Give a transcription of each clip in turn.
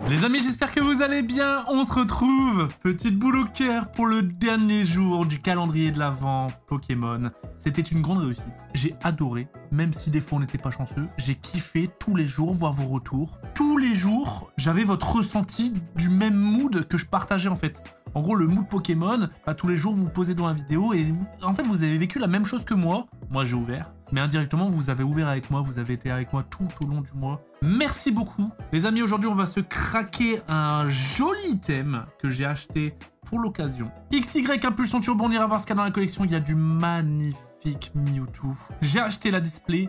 Les amis, j'espère que vous allez bien. On se retrouve, petite boule au cœur, pour le dernier jour du calendrier de l'Avent Pokémon. C'était une grande réussite. J'ai adoré, même si des fois on n'était pas chanceux. J'ai kiffé tous les jours voir vos retours. Tous les jours, j'avais votre ressenti du même mood que je partageais en fait. En gros, le mood Pokémon, bah, tous les jours vous posez dans la vidéo et en fait vous avez vécu la même chose que moi. Moi j'ai ouvert, mais indirectement vous avez ouvert avec moi, vous avez été avec moi tout au long du mois. Merci beaucoup. Les amis, aujourd'hui on va se craquer un joli item que j'ai acheté pour l'occasion. XY Impulsion Turbo, on ira voir ce qu'il y a dans la collection. Il y a du magnifique Mewtwo. J'ai acheté la display.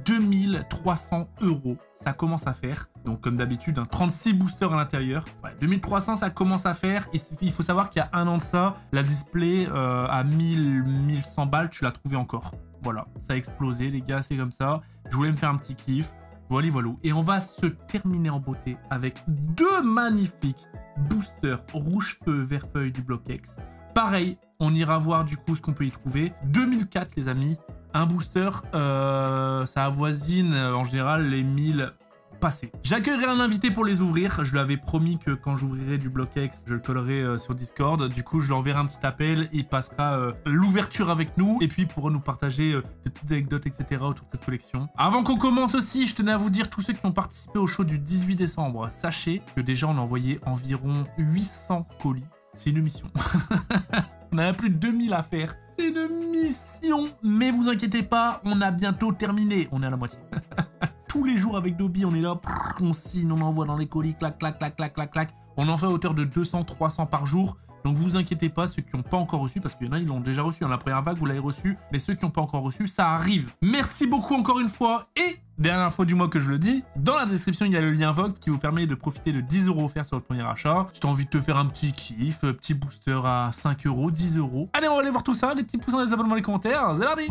2300 €, ça commence à faire. Donc comme d'habitude, 36 boosters à l'intérieur. Ouais, 2300, ça commence à faire. Et il faut savoir qu'il y a un an de ça, la display à 1100 balles, tu l'as trouvé encore. Voilà, ça a explosé les gars, c'est comme ça. Je voulais me faire un petit kiff. Voilà, voilà. Et on va se terminer en beauté avec deux magnifiques boosters rouge feu, vert feuille du bloc X. Pareil, on ira voir du coup ce qu'on peut y trouver. 2004 les amis. Un booster, ça avoisine en général les 1000 passés. J'accueillerai un invité pour les ouvrir. Je lui avais promis que quand j'ouvrirai du bloc X, je le collerai sur Discord. Du coup, je lui enverrai un petit appel. Il passera l'ouverture avec nous. Et puis, il pourra nous partager des petites anecdotes, etc. autour de cette collection. Avant qu'on commence aussi, je tenais à vous dire, tous ceux qui ont participé au show du 18 décembre, sachez que déjà, on a envoyé environ 800 colis. C'est une mission. On a plus de 2000 à faire. C'est une mission. Mais vous inquiétez pas, on a bientôt terminé. On est à la moitié. Tous les jours avec Dobby, on est là, on signe, on envoie dans les colis, clac, clac, clac, clac, clac, clac. On en fait à hauteur de 200, 300 par jour. Donc vous inquiétez pas, ceux qui n'ont pas encore reçu, parce qu'il y en a, ils l'ont déjà reçu. La première vague, vous l'avez reçu. Mais ceux qui n'ont pas encore reçu, ça arrive. Merci beaucoup encore une fois. Et dernière fois du mois que je le dis, dans la description, il y a le lien Vogue qui vous permet de profiter de 10 € offerts sur votre premier achat. Si tu as envie de te faire un petit kiff, petit booster à 5 €, 10 €. Allez, on va aller voir tout ça. Les petits pouces, les abonnements, les commentaires. C'est parti.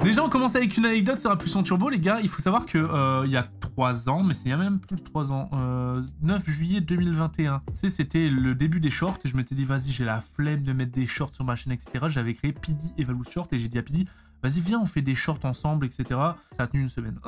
Déjà, on commence avec une anecdote sur Impulsion Turbo, les gars. Il faut savoir que il y a 3 ans, mais c'est il y a même plus de 3 ans, 9 juillet 2021. Tu sais, c'était le début des shorts et je m'étais dit, vas-y, j'ai la flemme de mettre des shorts sur ma chaîne, etc. J'avais créé PD Evalous Short et j'ai dit à PD, vas-y, viens, on fait des shorts ensemble, etc. Ça a tenu une semaine.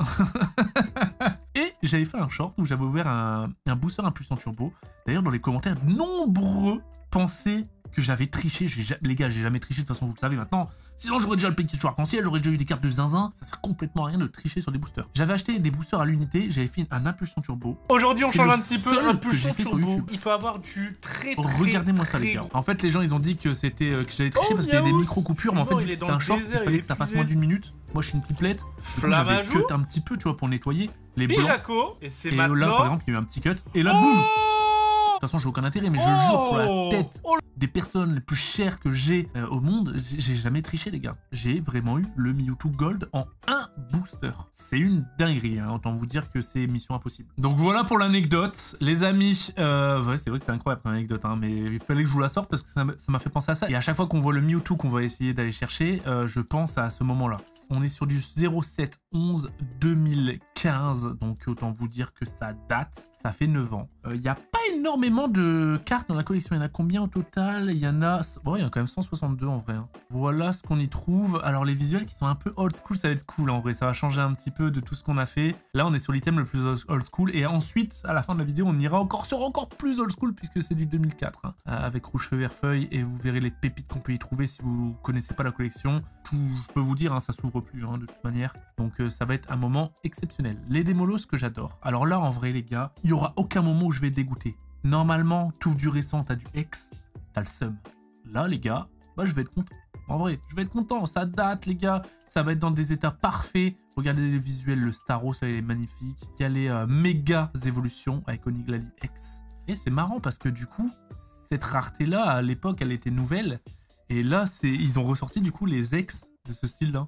Et j'avais fait un short où j'avais ouvert un booster Impulsion Turbo. D'ailleurs, dans les commentaires, nombreux pensaient que j'avais triché. Les gars, j'ai jamais triché, de toute façon, vous le savez maintenant. Sinon, j'aurais déjà le Pikachu arc-en-ciel, j'aurais déjà eu des cartes de zinzin. Ça sert complètement à rien de tricher sur des boosters. J'avais acheté des boosters à l'unité, j'avais fait un Impulsion Turbo. Aujourd'hui, on change un petit peu. Impulsion Turbo, il peut avoir du très regardez-moi ça, les gars. En fait, les gens, ils ont dit que c'était que j'avais triché parce qu'il y avait des micro-coupures, mais en fait, vu que c'était un short, il fallait que ça fasse moins d'une minute. Moi, je suis une pipelette. J'avais cut un petit peu, tu vois, pour nettoyer les blancs. Et c'est maintenant... là, par exemple, il y a eu un petit cut. Et là, boum. De toute façon, j'ai aucun intérêt, mais je jure sur la tête des personnes les plus chères que j'ai au monde, j'ai jamais triché, les gars. J'ai vraiment eu le Mewtwo Gold en un booster. C'est une dinguerie, hein, autant vous dire que c'est mission impossible. Donc voilà pour l'anecdote, les amis. Ouais, c'est vrai que c'est incroyable comme anecdote, hein, mais il fallait que je vous la sorte parce que ça m'a fait penser à ça. Et à chaque fois qu'on voit le Mewtwo qu'on va essayer d'aller chercher, je pense à ce moment-là. On est sur du 07/11/2015, donc autant vous dire que ça date. Ça fait 9 ans. Il n'y a pas énormément de cartes dans la collection. Il y en a combien au total? Il y en a... Bon, il y en a quand même 162 en vrai. Hein. Voilà ce qu'on y trouve. Alors les visuels qui sont un peu old school, ça va être cool en vrai. Ça va changer un petit peu de tout ce qu'on a fait. Là, on est sur l'item le plus old school. Et ensuite, à la fin de la vidéo, on ira encore sur encore plus old school puisque c'est du 2004. Hein, avec rouge feu vert feuille. Et vous verrez les pépites qu'on peut y trouver si vous connaissez pas la collection. Tout, je peux vous dire, hein, ça s'ouvre plus hein, de toute manière. Donc ça va être un moment exceptionnel. Les démolos que j'adore. Alors là, en vrai, les gars, il y aura aucun moment où je vais dégoûter. Normalement, tout du récent, t'as du X, t'as le seum. Là, les gars, bah, je vais être content. En vrai, je vais être content. Ça date, les gars. Ça va être dans des états parfaits. Regardez les visuels. Le Staros, elle est magnifique. Il y a les méga évolutions avec Oniglali X. Et c'est marrant parce que du coup, cette rareté-là, à l'époque, elle était nouvelle. Et là, ils ont ressorti du coup les X de ce style-là.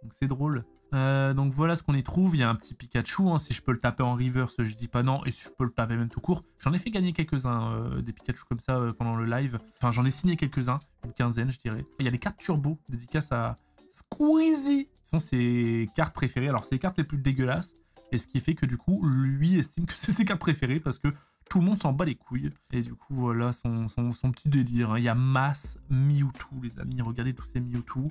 Donc c'est drôle. Donc voilà ce qu'on y trouve. Il y a un petit Pikachu. Hein. Si je peux le taper en reverse, je dis pas non. Et si je peux le taper même tout court. J'en ai fait gagner quelques-uns des Pikachu comme ça pendant le live. Enfin, j'en ai signé quelques-uns. Une quinzaine, je dirais. Il y a des cartes turbo dédicaces à Squeezie. qui sont ses cartes préférées. Alors, c'est les cartes les plus dégueulasses, et ce qui fait que du coup, lui estime que c'est ses cartes préférées parce que tout le monde s'en bat les couilles. Et du coup, voilà son petit délire. Hein. Il y a masse Mewtwo, les amis. Regardez tous ces Mewtwo.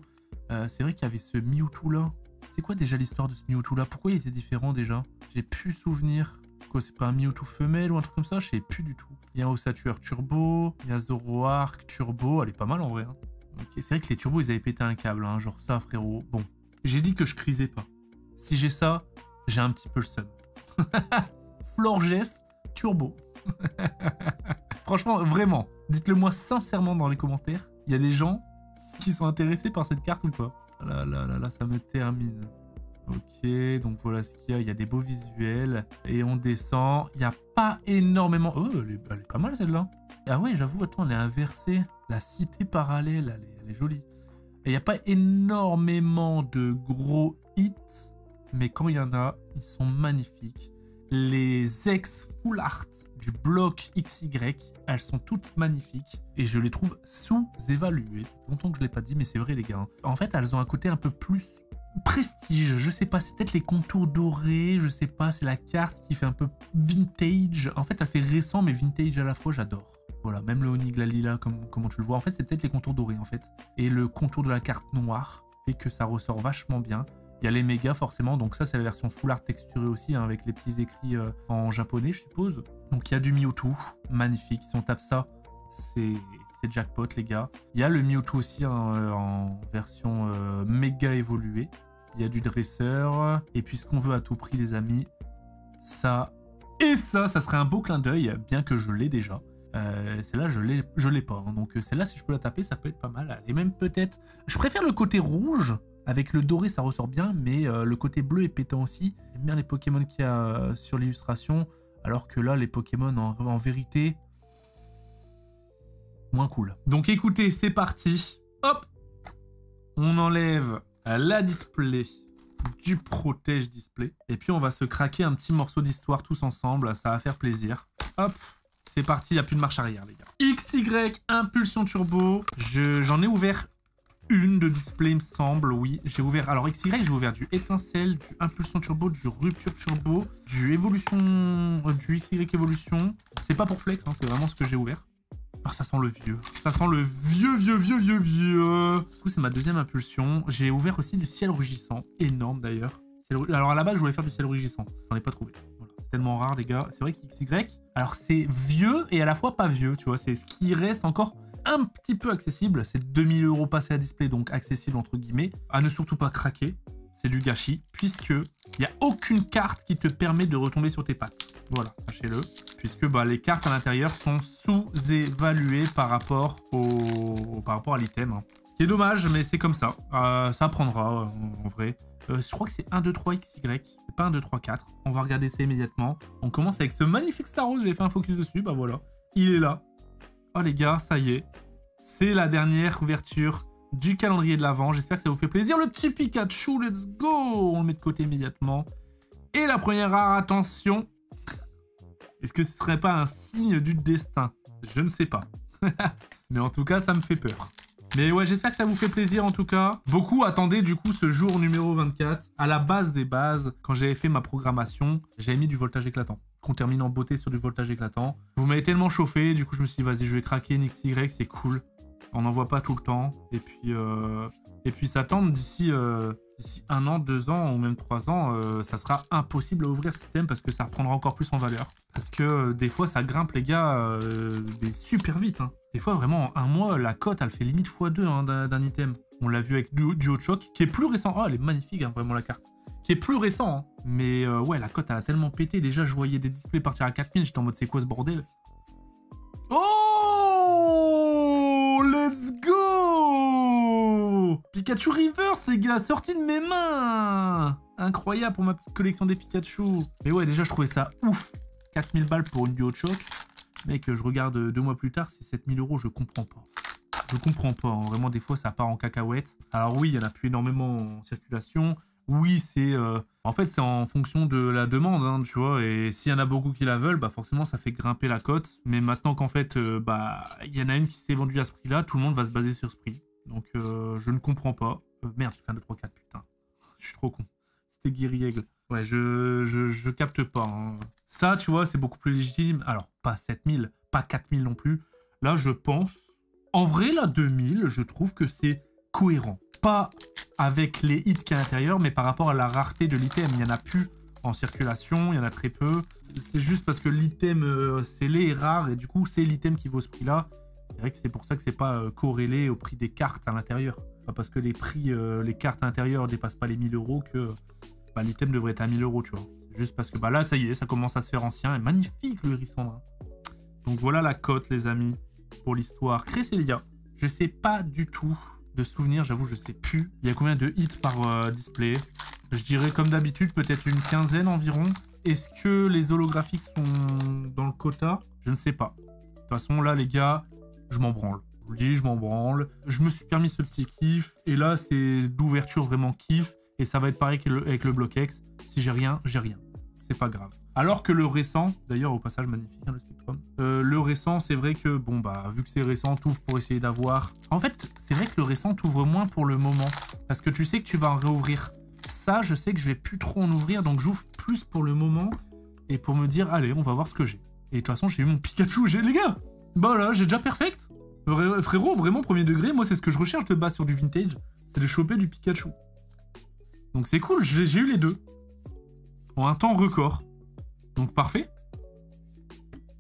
C'est vrai qu'il y avait ce Mewtwo là. C'est quoi déjà l'histoire de ce Mewtwo là? Pourquoi il était différent déjà? J'ai plus souvenir. Quoi, c'est pas un Mewtwo femelle ou un truc comme ça? Je sais plus du tout. Il y a un Ossatueur Turbo. Il y a Zoroark Turbo. Elle est pas mal en vrai. Hein. Ok, c'est vrai que les turbos ils avaient pété un câble. Hein. Genre ça, frérot. Bon. J'ai dit que je crisais pas. Si j'ai ça, j'ai un petit peu le seum. Florges Turbo. Franchement, vraiment, dites-le moi sincèrement dans les commentaires. Il y a des gens qui sont intéressés par cette carte ou pas? Là, ça me termine. Ok, donc voilà ce qu'il y a. Il y a des beaux visuels. Et on descend. Il n'y a pas énormément... Oh, elle est pas mal celle-là. Ah ouais, j'avoue, attends, elle est inversée. La cité parallèle, elle est jolie. Et il n'y a pas énormément de gros hits. Mais quand il y en a, ils sont magnifiques. Les ex-full art du bloc XY, elles sont toutes magnifiques et je les trouve sous-évaluées. Ça fait longtemps que je ne l'ai pas dit, mais c'est vrai les gars. En fait, elles ont un côté un peu plus prestige, je sais pas, c'est peut-être les contours dorés, je sais pas, c'est la carte qui fait un peu vintage. En fait, elle fait récent mais vintage à la fois, j'adore. Voilà, même le Oniglalila, comment tu le vois. En fait, c'est peut-être les contours dorés en fait. Et le contour de la carte noire fait que ça ressort vachement bien. Il y a les mégas forcément, donc ça c'est la version full art texturée aussi, hein, avec les petits écrits en japonais je suppose. Donc il y a du Mewtwo, magnifique, si on tape ça, c'est jackpot les gars. Il y a le Mewtwo aussi en version méga évoluée. Il y a du dresseur, et puis ce qu'on veut à tout prix les amis, ça et ça serait un beau clin d'œil, bien que je l'ai déjà. Celle-là je l'ai pas, hein, donc celle-là si je peux la taper ça peut être pas mal. Et même peut-être, je préfère le côté rouge. Avec le doré, ça ressort bien, mais le côté bleu est pétant aussi. J'aime bien les Pokémon qu'il y a sur l'illustration, alors que là, les Pokémon en vérité, moins cool. Donc écoutez, c'est parti. Hop, on enlève la display du protège display. Et puis on va se craquer un petit morceau d'histoire tous ensemble, ça va faire plaisir. Hop, c'est parti, il n'y a plus de marche arrière les gars. XY, Impulsion Turbo, j'en ai ouvert une de display, il me semble, oui. J'ai ouvert, alors XY, j'ai ouvert du Étincelle, du Impulsion Turbo, du Rupture Turbo, du Évolution, du XY Évolution. C'est pas pour flex, hein, c'est vraiment ce que j'ai ouvert. Oh, ça sent le vieux. Ça sent le vieux. Du coup, c'est ma deuxième impulsion. J'ai ouvert aussi du Ciel Rugissant, énorme d'ailleurs. Alors à la base, je voulais faire du Ciel Rugissant, j'en ai pas trouvé. Voilà. C'est tellement rare, les gars. C'est vrai qu'XY, alors c'est vieux et à la fois pas vieux, tu vois. C'est ce qui reste encore un petit peu accessible, c'est 2000 € passés à display, donc accessible entre guillemets. À ne surtout pas craquer, c'est du gâchis, puisque il n'y a aucune carte qui te permet de retomber sur tes pattes. Voilà, sachez-le, puisque les cartes à l'intérieur sont sous-évaluées par rapport à l'item. Hein. Ce qui est dommage, mais c'est comme ça. Ça apprendra, en vrai. Je crois que c'est 1, 2, 3 XY, c'est pas 1, 2, 3, 4. On va regarder ça immédiatement. On commence avec ce magnifique Staros, j'ai fait un focus dessus, bah voilà. Il est là. Oh les gars, ça y est, c'est la dernière ouverture du calendrier de l'Avent. J'espère que ça vous fait plaisir. Le petit Pikachu, let's go. On le met de côté immédiatement. Et la première rare, attention. Est-ce que ce serait pas un signe du destin? Je ne sais pas. Mais en tout cas, ça me fait peur. Mais ouais, j'espère que ça vous fait plaisir en tout cas. Beaucoup attendaient du coup ce jour numéro 24. À la base des bases, quand j'avais fait ma programmation, j'avais mis du voltage éclatant. Qu'on termine en beauté sur du voltage éclatant. Vous m'avez tellement chauffé, du coup je me suis dit vas-y je vais craquer une XY, c'est cool. On n'en voit pas tout le temps. Et puis ça tente d'ici 1 an, 2 ans ou même 3 ans, ça sera impossible à ouvrir ce système parce que ça reprendra encore plus en valeur. Parce que des fois ça grimpe les gars mais super vite. Hein. Des fois vraiment en 1 mois la cote elle fait limite x2 hein, d'un item. On l'a vu avec Duo Choc qui est plus récent. Oh elle est magnifique hein, vraiment la carte. Qui est plus récent. Hein. Mais ouais la cote elle a tellement pété. Déjà je voyais des displays partir à 4000. J'étais en mode c'est quoi ce bordel? Oh let's go Pikachu Reverse les gars, sorti de mes mains. Incroyable pour ma petite collection des Pikachu. Mais ouais déjà je trouvais ça ouf. 4000 balles pour une Duo Choc. Mec je regarde 2 mois plus tard c'est 7000 €, je comprends pas. Je comprends pas, hein. Vraiment des fois ça part en cacahuète. Alors oui il y en a plus énormément en circulation. Oui, c'est en fait c'est en fonction de la demande, hein, tu vois. Et s'il y en a beaucoup qui la veulent, bah forcément ça fait grimper la cote. Mais maintenant qu'en fait, il y en a une qui s'est vendue à ce prix-là, tout le monde va se baser sur ce prix. Donc je ne comprends pas. Merde, j'ai fait un 2, 3, 4, putain. Je suis trop con. C'était Guiriègle. Ouais, je capte pas. Hein. Ça, tu vois, c'est beaucoup plus légitime. Alors, pas 7000, pas 4000 non plus. Là, je pense... En vrai, là, 2000, je trouve que c'est cohérent. Pas avec les hits qu'il y a à l'intérieur, mais par rapport à la rareté de l'item. Il n'y en a plus en circulation, il y en a très peu. C'est juste parce que l'item scellé est rare, et du coup, c'est l'item qui vaut ce prix-là. C'est vrai que c'est pour ça que c'est pas corrélé au prix des cartes à l'intérieur. Pas parce que les prix, les cartes à l'intérieur dépassent pas les 1000 € que bah, l'item devrait être à 1000 €, tu vois. Juste parce que bah, là, ça y est, ça commence à se faire ancien. Et magnifique, le Hérissandrin. Donc voilà la cote, les amis, pour l'histoire. Cresselia, je sais pas du tout de souvenirs, j'avoue, je sais plus. Il y a combien de hits par display? Je dirais comme d'habitude, peut-être une quinzaine environ. Est-ce que les holographiques sont dans le quota? Je ne sais pas. De toute façon, là, les gars, je m'en branle. Je vous le dis, je m'en branle. Je me suis permis ce petit kiff. Et là, c'est d'ouverture vraiment kiff. Et ça va être pareil avec le Block-X. Si j'ai rien, j'ai rien. C'est pas grave. Alors que le récent, d'ailleurs, au passage, magnifique, hein, le Spectrum. Le récent, c'est vrai que, bon, bah, vu que c'est récent, t'ouvres pour essayer d'avoir... En fait, c'est vrai que le récent t'ouvre moins pour le moment. Parce que tu sais que tu vas en réouvrir. Ça, je sais que je vais plus trop en ouvrir, donc j'ouvre plus pour le moment. Et pour me dire, allez, on va voir ce que j'ai. Et de toute façon, j'ai eu mon Pikachu. Les gars, bah là, j'ai déjà perfect. Frérot, vraiment, premier degré, moi, c'est ce que je recherche de base sur du vintage. C'est de choper du Pikachu. Donc c'est cool, j'ai eu les deux. En un temps record. Donc parfait.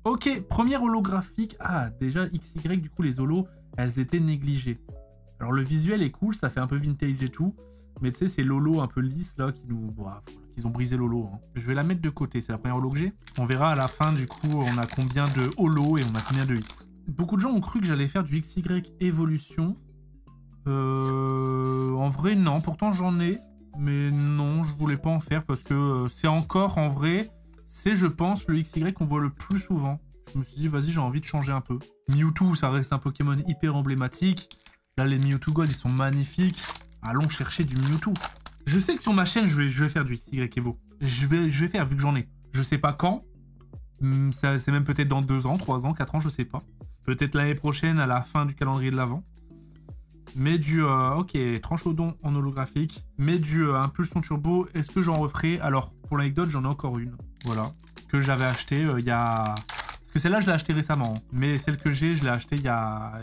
Ok, première holographique. Ah, déjà, XY, du coup, les holos, elles étaient négligées. Alors le visuel est cool, ça fait un peu vintage et tout. Mais tu sais, c'est l'holo un peu lisse, là, qui nous... Bah, qu'ils ont brisé l'holo. Hein. Je vais la mettre de côté, c'est la première holo que j'ai. On verra à la fin, du coup, on a combien de holo et on a combien de hits. Beaucoup de gens ont cru que j'allais faire du XY évolution. En vrai, non. Pourtant, j'en ai. Mais non, je voulais pas en faire parce que c'est encore, en vrai, c'est, je pense, le XY qu'on voit le plus souvent. Je me suis dit, vas-y, j'ai envie de changer un peu. Mewtwo, ça reste un Pokémon hyper emblématique. Là, les Mewtwo Gold, ils sont magnifiques. Allons chercher du Mewtwo. Je sais que sur ma chaîne, je vais faire du XY Evo. Je vais faire, vu que j'en ai. Je sais pas quand. C'est même peut-être dans 2 ans, 3 ans, 4 ans, je sais pas. Peut-être l'année prochaine, à la fin du calendrier de l'Avent. Mais du... ok, Tranchodon en holographique. Mais du Impulsion Turbo, est-ce que j'en referai? Alors, pour l'anecdote, j'en ai encore une. Voilà. Que j'avais acheté il y a... Parce que celle-là, je l'ai acheté récemment. Hein. Mais celle que j'ai, je l'ai acheté il y a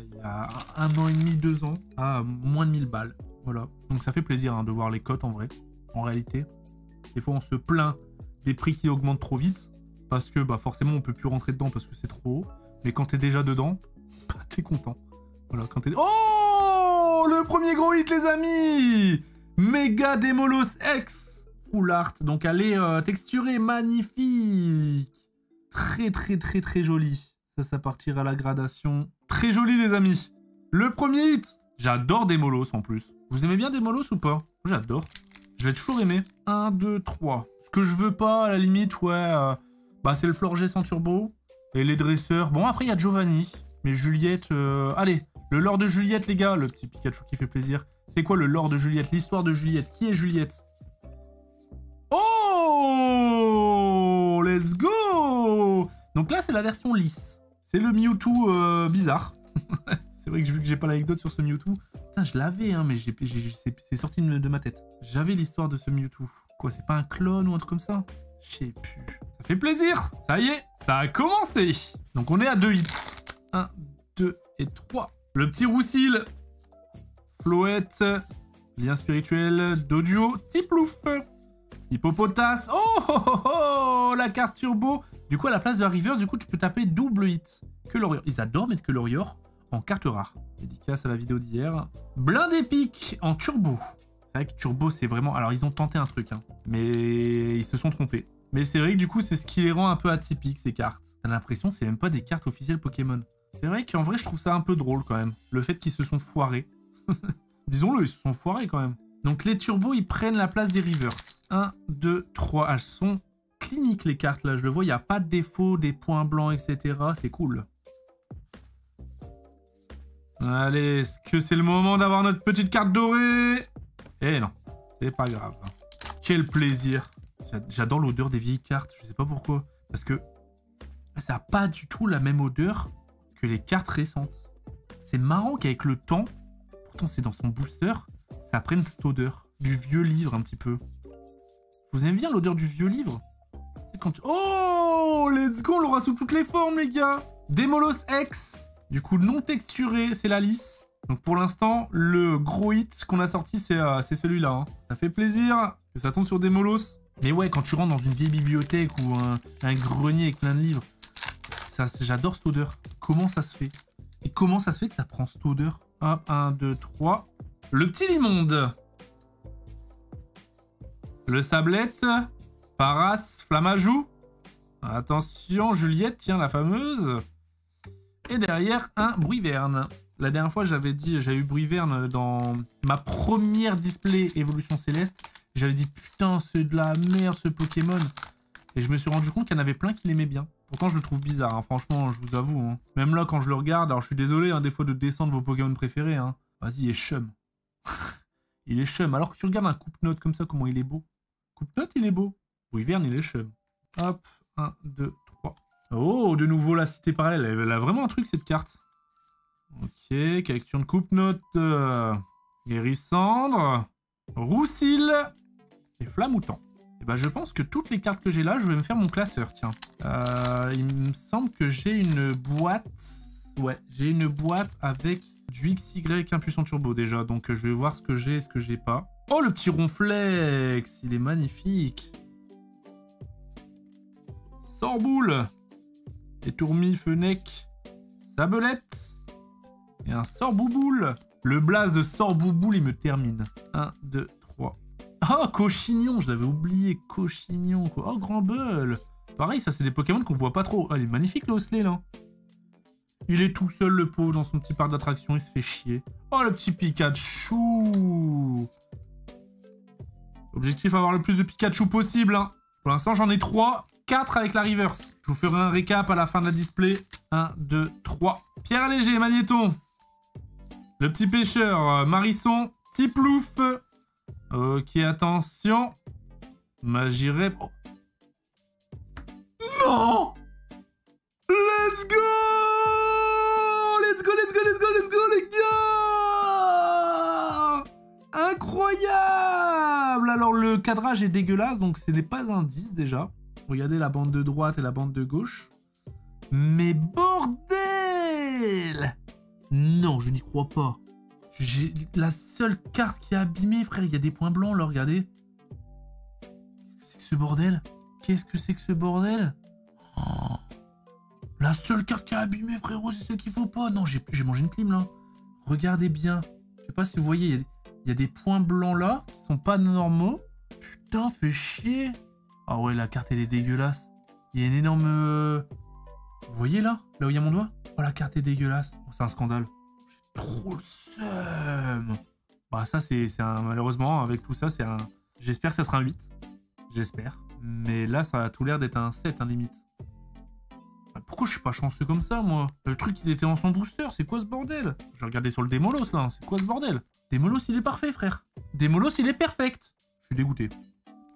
1 an et demi, 2 ans. À moins de 1000 balles. Voilà. Donc ça fait plaisir hein, de voir les cotes en vrai. En réalité. Des fois, on se plaint des prix qui augmentent trop vite. Parce que bah, forcément, on peut plus rentrer dedans parce que c'est trop haut. Mais quand t'es déjà dedans, bah, t'es content. Voilà, quand t'es... Oh, le premier gros hit, les amis! Mega Demolos X Full Art. Donc, elle est texturée, magnifique. Très, très, très, très jolie. Ça partira à la gradation. Très joli, les amis. Le premier hit. J'adore Demolos, en plus. Vous aimez bien Demolos ou pas? J'adore. Je l'ai toujours aimé. 1, 2, 3. Ce que je veux pas, à la limite, ouais... bah, c'est le Florges sans turbo. Et les dresseurs. Bon, après, il y a Giovanni. Mais Juliette... Allez, le lore de Juliette, les gars. Le petit Pikachu qui fait plaisir. C'est quoi le lore de Juliette? L'histoire de Juliette. Qui est Juliette? Oh, let's go. Donc là, c'est la version lisse. C'est le Mewtwo bizarre. C'est vrai que vu que j'ai pas l'anecdote sur ce Mewtwo... Putain, je l'avais, hein, mais c'est sorti de ma tête. J'avais l'histoire de ce Mewtwo. Quoi, c'est pas un clone ou un truc comme ça? Je sais plus. Ça fait plaisir. Ça y est, ça a commencé. Donc on est à 2 hits. 1, 2 et 3. Le petit Roussil. Floette. Lien spirituel. Doduo. Tiplouf. Hippopotas. Oh, oh, oh, oh, la carte turbo. Du coup, à la place de la River, du coup, tu peux taper double hit. Que Lorior. Ils adorent mettre que Lorior en carte rare. Dédicace à la vidéo d'hier. Blind épique en turbo. C'est vrai que turbo, c'est vraiment... Alors, ils ont tenté un truc, hein, mais ils se sont trompés. Mais c'est vrai que du coup, c'est ce qui les rend un peu atypiques, ces cartes. T'as l'impression que c'est même pas des cartes officielles Pokémon. C'est vrai qu'en vrai, je trouve ça un peu drôle quand même. Le fait qu'ils se sont foirés. Disons-le, ils se sont foirés quand même. Donc les turbos, ils prennent la place des Rivers. 1, 2, 3. Elles sont cliniques, les cartes, là. Je le vois, il n'y a pas de défaut, des points blancs, etc. C'est cool. Allez, est-ce que c'est le moment d'avoir notre petite carte dorée? Eh non, c'est pas grave. Quel plaisir. J'adore l'odeur des vieilles cartes, je sais pas pourquoi. Parce que ça n'a pas du tout la même odeur que les cartes récentes. C'est marrant qu'avec le temps, pourtant c'est dans son booster, ça prenne cette odeur du vieux livre un petit peu. Vous aimez bien l'odeur du vieux livre? C'est quand tu... Oh, let's go, on l'aura sous toutes les formes, les gars. Démolos X. Du coup, non texturé, c'est la lisse. Donc pour l'instant, le gros hit qu'on a sorti, c'est celui-là. Hein. Ça fait plaisir que ça tombe sur Démolos. Mais ouais, quand tu rentres dans une vieille bibliothèque ou un grenier avec plein de livres, j'adore cette odeur. Comment ça se fait? Et comment ça se fait que ça prend cette odeur? Hop, 1, 2, 3. Le petit limonde. Le sablette. Paras, Flamajou. Attention, Juliette, tiens, la fameuse. Et derrière, un Bruiverne. La dernière fois, j'avais eu Bruiverne dans ma première display Évolution Céleste. J'avais dit, putain, c'est de la merde ce Pokémon. Et je me suis rendu compte qu'il y en avait plein qui l'aimaient bien. Pourtant, je le trouve bizarre, hein. Franchement, je vous avoue. Hein. Même là, quand je le regarde, alors je suis désolé, hein, des fois de descendre vos Pokémon préférés. Hein. Vas-y, il est chum. Il est chum. Alors que tu regardes un coupe-note comme ça, comment il est beau. Coupe-note, il est beau. Bruiverne, il est chum. Hop, 1, 2, 3. Oh, de nouveau la cité parallèle. Elle a vraiment un truc, cette carte. Ok, collection de coupe-note. Guérissandre. Roussil. Et Flamoutant. Et bah, je pense que toutes les cartes que j'ai là, je vais me faire mon classeur, tiens. Il me semble que j'ai une boîte. Ouais, j'ai une boîte avec du XY impuissant turbo déjà. Donc, je vais voir ce que j'ai et ce que j'ai pas. Oh, le petit ronflex. Il est magnifique. Sorboule. Et Tourmi, Fenech. Sabelette. Et un Sorbouboule. Le blast de Sorbouboule, il me termine. 1, 2, 3. Oh, Cochignon, je l'avais oublié. Cochignon, quoi. Oh, Grand Bull. Pareil, ça, c'est des Pokémon qu'on voit pas trop. Oh, il est magnifique, le Hosley, là. Il est tout seul, le pauvre, dans son petit parc d'attractions. Il se fait chier. Oh, le petit Pikachu. Objectif, avoir le plus de Pikachu possible, hein. Pour l'instant, j'en ai 3. 4 avec la reverse. Je vous ferai un récap à la fin de la display. 1, 2, 3. Pierre Allégé, Magnéton. Le petit pêcheur, Marisson. Tiplouf. Ok, attention. Magirep. Oh. Non! Let's go! Let's go, let's go, let's go, let's go, les gars! Incroyable! Alors, le cadrage est dégueulasse, donc ce n'est pas un 10 déjà. Regardez la bande de droite et la bande de gauche. Mais bordel! Non, je n'y crois pas. J'ai la seule carte qui est abîmée, frère. Il y a des points blancs, là, regardez. Qu'est-ce que c'est que ce bordel? Qu'est-ce que c'est que ce bordel? Oh. La seule carte qui est abîmée, frérot, c'est celle qu'il faut pas. Non, j'ai mangé une clim, là. Regardez bien. Je sais pas si vous voyez, il y a des points blancs, là, qui sont pas normaux. Putain, fait chier. Ah ouais, la carte, elle est dégueulasse. Il y a une énorme... Vous voyez, là? Là où il y a mon doigt? Oh, la carte est dégueulasse. Oh, c'est un scandale. J'ai trop le seum. Bah, ça, c'est un... Malheureusement, avec tout ça, c'est un... J'espère que ça sera un 8. J'espère. Mais là, ça a tout l'air d'être un 7, hein, limite. Pourquoi je suis pas chanceux comme ça, moi? Le truc, il était en son booster. C'est quoi ce bordel? Je regardais sur le Démolos, là. C'est quoi ce bordel? Démolos, il est parfait, frère. Démolos, il est perfect. Je suis dégoûté.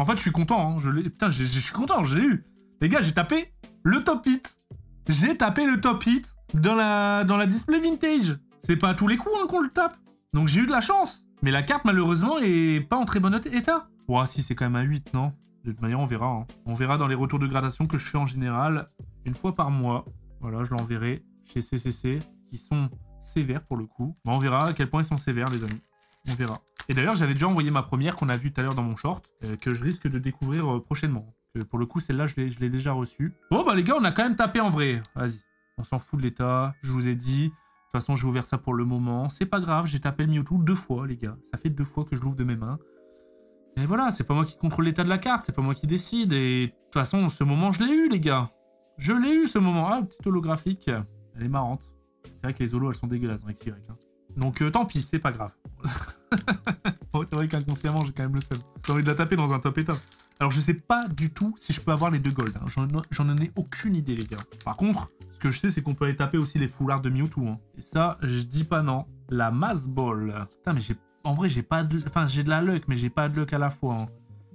En fait, je suis content, hein. Putain, je suis content, je l'ai eu. Les gars, j'ai tapé le top hit. J'ai tapé le top hit dans la display vintage. C'est pas à tous les coups, hein, qu'on le tape. Donc j'ai eu de la chance. Mais la carte, malheureusement, est pas en très bon état. Ouah, si, c'est quand même un 8, non? De toute manière, on verra. Hein. On verra dans les retours de gradation que je fais en général une fois par mois. Voilà, je l'enverrai chez CCC, qui sont sévères pour le coup. Bon, on verra à quel point ils sont sévères, les amis. On verra. Et d'ailleurs, j'avais déjà envoyé ma première qu'on a vue tout à l'heure dans mon short, que je risque de découvrir prochainement. Que pour le coup, celle-là, je l'ai déjà reçue. Bon, bah les gars, on a quand même tapé en vrai. Vas-y, on s'en fout de l'état, je vous ai dit. De toute façon, j'ai ouvert ça pour le moment. C'est pas grave, j'ai tapé le Mewtwo 2 fois, les gars. Ça fait 2 fois que je l'ouvre de mes mains. Et voilà, c'est pas moi qui contrôle l'état de la carte, c'est pas moi qui décide. Et de toute façon, ce moment, je l'ai eu, les gars. Je l'ai eu, ce moment. Ah, petite holographique. Elle est marrante. C'est vrai que les holos, elles sont dégueulasses dans XY. Hein. Donc, tant pis, c'est pas grave. Oh, c'est vrai qu'inconsciemment, j'ai quand même le seum. J'ai envie de la taper dans un top état. Alors, je sais pas du tout si je peux avoir les 2 golds. Hein. J'en ai aucune idée, les gars. Par contre, ce que je sais, c'est qu'on peut aller taper aussi les foulards de Mewtwo. Hein. Et ça, je dis pas non. La Mass Ball. Putain, mais en vrai, j'ai pas de... Enfin, j'ai de la luck, mais j'ai pas de luck à la fois. Hein.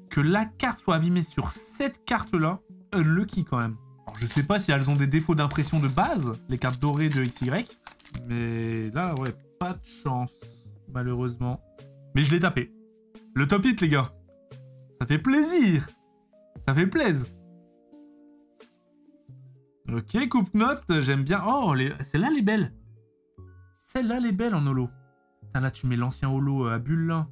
Que la carte soit abîmée sur cette carte-là, unlucky quand même. Alors, je sais pas si elles ont des défauts d'impression de base, les cartes dorées de XY. Mais là, ouais, pas de chance, malheureusement. Mais je l'ai tapé. Le top hit, les gars. Ça fait plaisir. Ça fait plaisir. Ok, coupe-note, j'aime bien. Oh, celle-là, elle est belle. Celle-là, elle est belle en holo. Putain, là, tu mets l'ancien holo à bulle, là.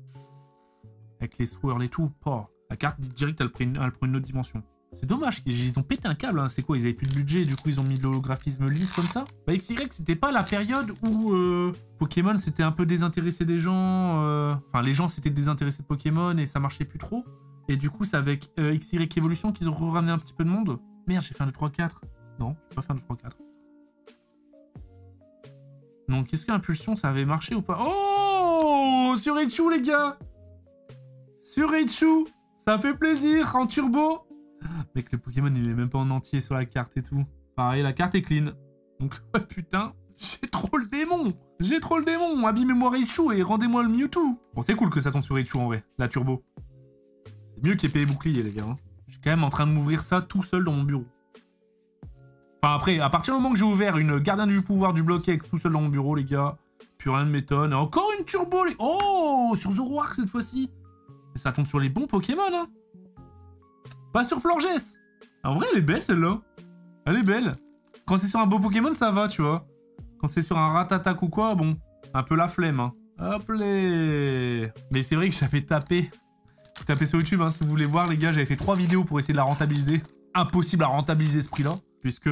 Avec les swirls et tout. Oh, la carte, direct, elle prend une autre dimension. C'est dommage, ils ont pété un câble, hein. C'est quoi, ils avaient plus de budget, du coup, ils ont mis de l'holographisme lisse comme ça. Bah, XY, c'était pas la période où Pokémon s'était un peu désintéressé des gens. Enfin, les gens s'étaient désintéressés de Pokémon et ça marchait plus trop. Et du coup, c'est avec XY Evolution qu'ils ont ramené un petit peu de monde. Merde, j'ai fait un 2, 3, 4. Non, j'ai pas fait un 2, 3, 4. Donc, est-ce que Impulsion, ça avait marché ou pas? Oh, sur Raichu, les gars. Sur Raichu, ça fait plaisir, en turbo. Mec, le Pokémon, il est même pas en entier sur la carte et tout. Pareil, la carte est clean. Donc, ouais, putain, j'ai trop le démon. J'ai trop le démon. Abîmez-moi Raichu et rendez-moi le Mewtwo. Bon, c'est cool que ça tombe sur Raichu, en vrai, la turbo. C'est mieux qu'épée et bouclier, les gars. Hein. Je suis quand même en train de m'ouvrir ça tout seul dans mon bureau. Enfin, après, à partir du moment que j'ai ouvert une gardien du pouvoir du bloc X tout seul dans mon bureau, les gars, plus rien ne m'étonne. Encore une turbo, les... Oh, sur Zoroark cette fois-ci. Ça tombe sur les bons Pokémon, hein. Pas sur Florges. En vrai, elle est belle, celle-là. Elle est belle. Quand c'est sur un beau Pokémon, ça va, tu vois. Quand c'est sur un Ratatak ou quoi, bon, un peu la flemme, hein. Hop les. Mais c'est vrai que j'avais tapé. Vous tapez sur YouTube, hein, si vous voulez voir, les gars, j'avais fait 3 vidéos pour essayer de la rentabiliser. Impossible à rentabiliser ce prix-là. Puisque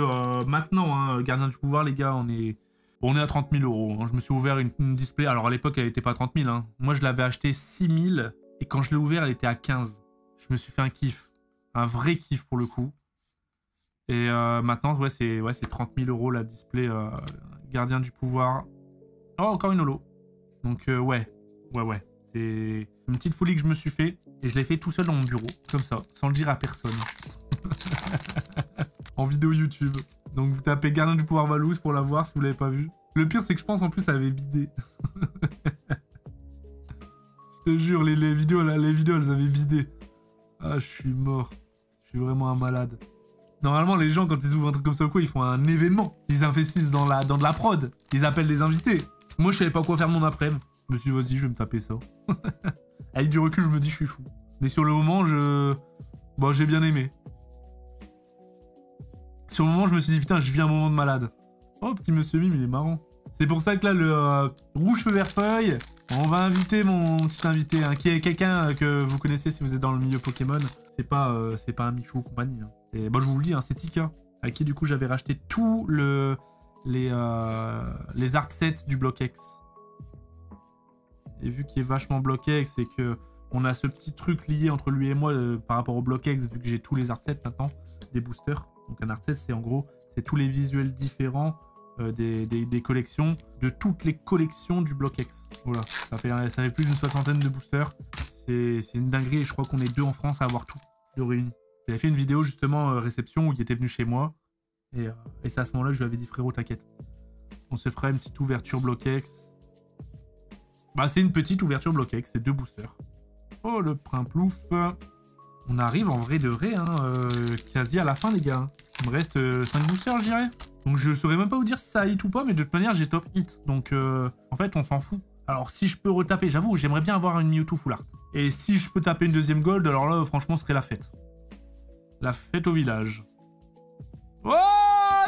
maintenant, hein, Gardien du pouvoir, les gars, on est à 30 000 €. Hein. Je me suis ouvert une display. Alors à l'époque, elle était pas 30 000. Hein. Moi, je l'avais acheté 6 000. Et quand je l'ai ouvert, elle était à 15. Je me suis fait un kiff. Un vrai kiff pour le coup. Et maintenant, ouais, c'est 30 000 € la display Gardien du pouvoir. Oh, encore une holo. Donc, ouais. C'est une petite folie que je me suis fait. Et je l'ai fait tout seul dans mon bureau. Comme ça, sans le dire à personne. En vidéo YouTube. Donc vous tapez Gardien du pouvoir Valouz pour la voir si vous l'avez pas vu. Le pire c'est que je pense en plus ça avait bidé. Je te jure, les vidéos elles avaient bidé. Ah, je suis mort. Je suis vraiment un malade. Normalement les gens quand ils ouvrent un truc comme ça ou quoi, ils font un événement. Ils investissent dans de la prod. Ils appellent des invités. Moi je savais pas quoi faire mon après-midi. Je me suis dit vas-y je vais me taper ça. Avec du recul je me dis je suis fou. Mais sur le moment bon, j'ai bien aimé. Sur le moment, je me suis dit, putain, je vis un moment de malade. Oh, petit monsieur Mime, il est marrant. C'est pour ça que là, le rouge feu vert feuille, on va inviter mon petit invité, hein, qui est quelqu'un que vous connaissez si vous êtes dans le milieu Pokémon. C'est pas un Michou ou compagnie. Hein. Et bah, je vous le dis, hein, c'est Tika, à qui du coup j'avais racheté tous les art sets du bloc X. Et vu qu'il est vachement bloc X et que on a ce petit truc lié entre lui et moi par rapport au bloc X, vu que j'ai tous les art sets maintenant, des boosters. Donc un art set, c'est en gros, c'est tous les visuels différents des collections, de toutes les collections du bloc X. Voilà, ça fait plus d'une 60aine de boosters. C'est une dinguerie et je crois qu'on est 2 en France à avoir tout de réuni. J'avais fait une vidéo justement réception où il était venu chez moi. Et c'est à ce moment-là que je lui avais dit frérot t'inquiète. On se fera une petite ouverture bloc X. Bah c'est une petite ouverture bloc X, c'est 2 boosters. Oh le primplouf. On arrive en vrai de vrai, hein, quasi à la fin les gars. Il me reste 5 boosters je dirais. Donc je saurais même pas vous dire si ça hit ou pas, mais de toute manière j'ai top hit. Donc en fait on s'en fout. Alors si je peux retaper, j'avoue j'aimerais bien avoir une Mewtwo full art. Et si je peux taper une deuxième gold, alors là franchement ce serait la fête. La fête au village. Oh,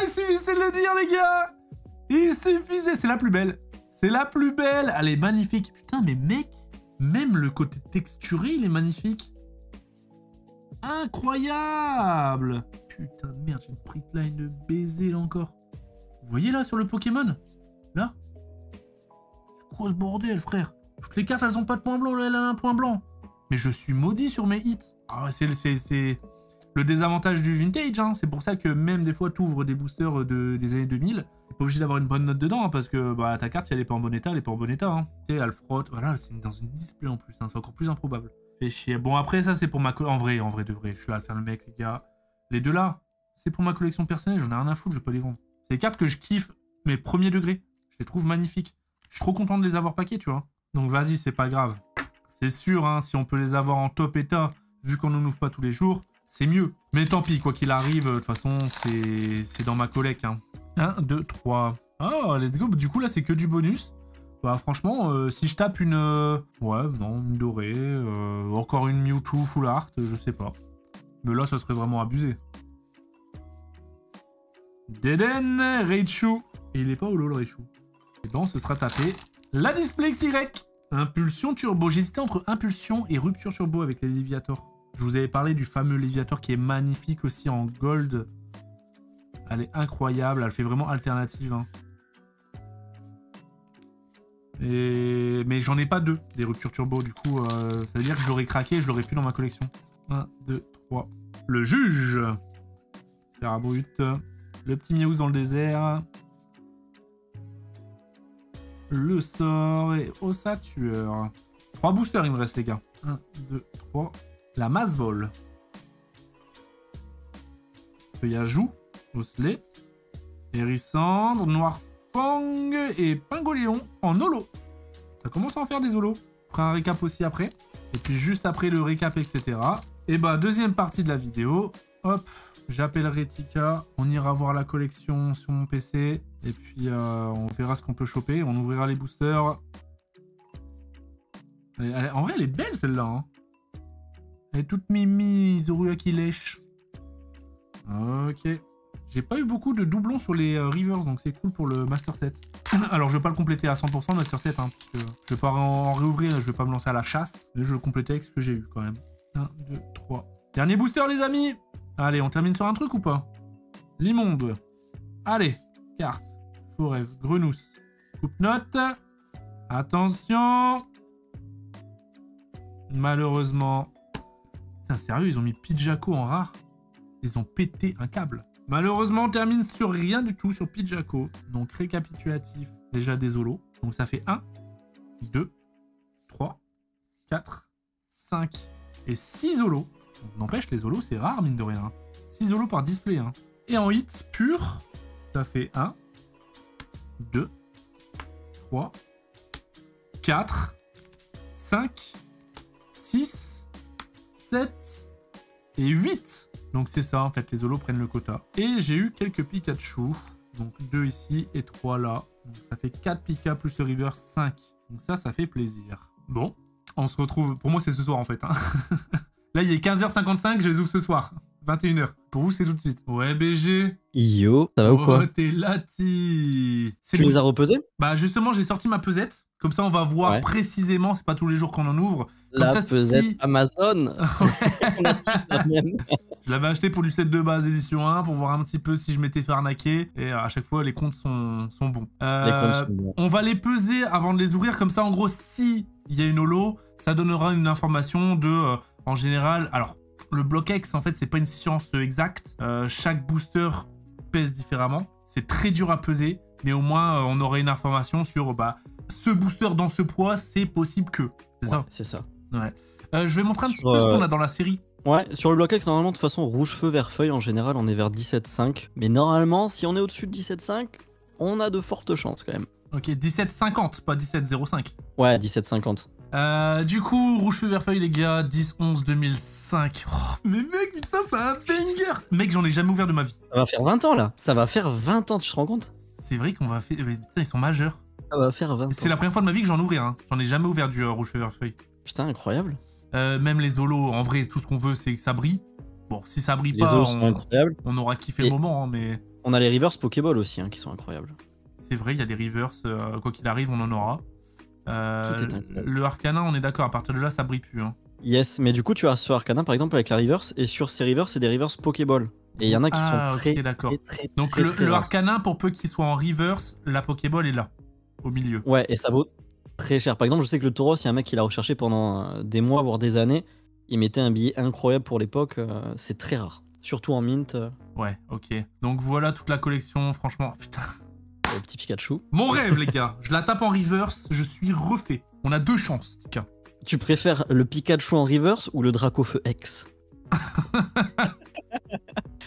il suffisait de le dire les gars. Il suffisait, c'est la plus belle. C'est la plus belle, elle est magnifique. Putain mais mec, même le côté texturé il est magnifique. Incroyable! Putain de merde, j'ai une printline de baiser là encore. Vous voyez là sur le Pokémon? Là? C'est quoi ce bordel frère? Toutes les cartes elles ont pas de point blanc, là elle a un point blanc. Mais je suis maudit sur mes hits. Ah, c'est le désavantage du vintage, hein. C'est pour ça que même des fois t'ouvres des boosters des années 2000, t'es pas obligé d'avoir une bonne note dedans, hein, parce que bah, ta carte si elle est pas en bon état, elle est pas en bon état. Hein. Tu sais, elle frotte, voilà, c'est dans une display en plus, hein, c'est encore plus improbable. Fait chier. Bon après ça c'est pour ma en vrai de vrai, je suis là à faire le mec les gars. Les deux là, c'est pour ma collection personnelle, j'en ai rien à foutre, je vais pas les vendre. C'est des cartes que je kiffe, mais premier degré. Je les trouve magnifiques. Je suis trop content de les avoir paquets, tu vois. Donc vas-y, c'est pas grave. C'est sûr, hein, si on peut les avoir en top état, vu qu'on n'en ouvre pas tous les jours, c'est mieux. Mais tant pis, quoi qu'il arrive, de toute façon, c'est dans ma collecte. Hein. 1, 2, 3. Oh, let's go. Du coup, là, c'est que du bonus. Bah franchement, si je tape une... ouais, non, une dorée, encore une Mewtwo Full Art, je sais pas. Mais là, ça serait vraiment abusé. Deden, Raichu. Et il est pas holo le Raichu. Et bon, ce sera tapé la Displex Y. Impulsion Turbo. J'hésitais entre Impulsion et Rupture Turbo avec les Léviator. Je vous avais parlé du fameux Léviator qui est magnifique aussi en gold. Elle est incroyable, elle fait vraiment alternative. Hein. Mais j'en ai pas deux, des Ruptures Turbo. Du coup, ça veut dire que je l'aurais craqué et je l'aurais plus dans ma collection. 1, 2, 3. Le juge. Scarabut. Le petit Meowth dans le désert. Le sort et Ossature. 3 boosters il me reste les gars. 1, 2, 3. La Mass Ball. Feuillajou. Osley. Hérissandre. Noirfang et Pingoléon en holo. Ça commence à en faire des holos. Je ferai un récap aussi après. Et puis juste après le récap, etc. Et bah deuxième partie de la vidéo. Hop. J'appellerai Tika, on ira voir la collection sur mon PC, et puis on verra ce qu'on peut choper, on ouvrira les boosters. En vrai, elle est belle celle-là. Hein. Elle est toute mimi, Zorua qui lèche. Ok. J'ai pas eu beaucoup de doublons sur les Reavers, donc c'est cool pour le Master Set. Alors je vais pas le compléter à 100% le Master Set, hein, parce que je vais pas en réouvrir, je vais pas me lancer à la chasse, mais je vais le compléter avec ce que j'ai eu quand même. 1, 2, 3. Dernier booster les amis. Allez, on termine sur un truc ou pas? L'immonde. Allez, carte. Forêt, Grenousse. Coupe-note. Attention. Malheureusement. Putain, sérieux, ils ont mis Pidgeco en rare. Ils ont pété un câble. Malheureusement, on termine sur rien du tout, sur Pidgeco. Donc, récapitulatif, déjà des holos. Donc, ça fait 1, 2, 3, 4, 5 et 6 holos. N'empêche, les holos, c'est rare, mine de rien. 6 holos par display. Hein. Et en hit pur, ça fait 1, 2, 3, 4, 5, 6, 7 et 8. Donc c'est ça, en fait, les holos prennent le quota. Et j'ai eu quelques Pikachu. Donc 2 ici et 3 là. Donc ça fait 4 Pika plus le Reverse 5. Donc ça fait plaisir. Bon, on se retrouve... Pour moi, c'est ce soir, en fait. Hein. Là, il est 15h55, je les ouvre ce soir. 21h. Pour vous, c'est tout de suite. Ouais, BG. Yo, ça va ou quoi? Oh, t'es lati. Tu les as repesés? Bah, justement, j'ai sorti ma pesette. Comme ça, on va voir précisément. C'est pas tous les jours qu'on en ouvre. Comme la ça, pesette Amazon. On a tous la même. Je l'avais acheté pour du set de base édition 1 pour voir un petit peu si je m'étais fait arnaquer. Et à chaque fois, les comptes sont bons. Les comptes sont bons. On va les peser avant de les ouvrir. Comme ça, en gros, si il y a une holo, ça donnera une information de... en général, alors... Le BlockX, en fait, c'est pas une science exacte. Chaque booster pèse différemment. C'est très dur à peser, mais au moins, on aurait une information sur ce booster dans ce poids, c'est possible que. C'est ça? C'est ça. Ouais. Je vais montrer un petit peu ce qu'on a dans la série. Ouais, sur le BlockX, normalement, de toute façon, rouge feu, vert feuille, en général, on est vers 17,5. Mais normalement, si on est au-dessus de 17,5, on a de fortes chances quand même. Ok, 17,50, pas 17,05. Ouais, 17,50. Du coup, rouge feu vert feuille les gars, 10-11-2005. Oh, mais mec, putain, c'est un banger. Mec, j'en ai jamais ouvert de ma vie. Ça va faire 20 ans là. Ça va faire 20 ans, tu te rends compte? C'est vrai qu'on va faire... Putain, ils sont majeurs. Ça va faire 20 ans. C'est la première fois de ma vie que j'en ouvrais. Hein. J'en ai jamais ouvert du rouge feu vert feuille. Putain, incroyable. Même les holos, en vrai, tout ce qu'on veut, c'est que ça brille. Bon, si ça brille les pas, sont incroyables. On aura kiffé le moment, hein, mais... On a les reverse Pokéball aussi, hein, qui sont incroyables. C'est vrai, il y a les reverse, quoi qu'il arrive, on en aura. Le Arcanin, on est d'accord, à partir de là, ça brille plus. Hein. Yes, mais du coup, tu as sur Arcanin, par exemple, avec la reverse, et sur ces reverse, c'est des reverse Pokéball. Et il y en a qui sont très, donc très, le Arcanin, pour peu qu'il soit en reverse, la Pokéball est là, au milieu. Ouais, et ça vaut très cher. Par exemple, je sais que le Tauros, il y a un mec qui l'a recherché pendant des mois, voire des années. Il mettait un billet incroyable pour l'époque. C'est très rare, surtout en mint. Ouais, ok. Donc voilà toute la collection, franchement, putain... Le petit Pikachu. Mon rêve, les gars. Je la tape en reverse, je suis refait. On a 2 chances, Tika. Tu préfères le Pikachu en reverse ou le Dracofeu X?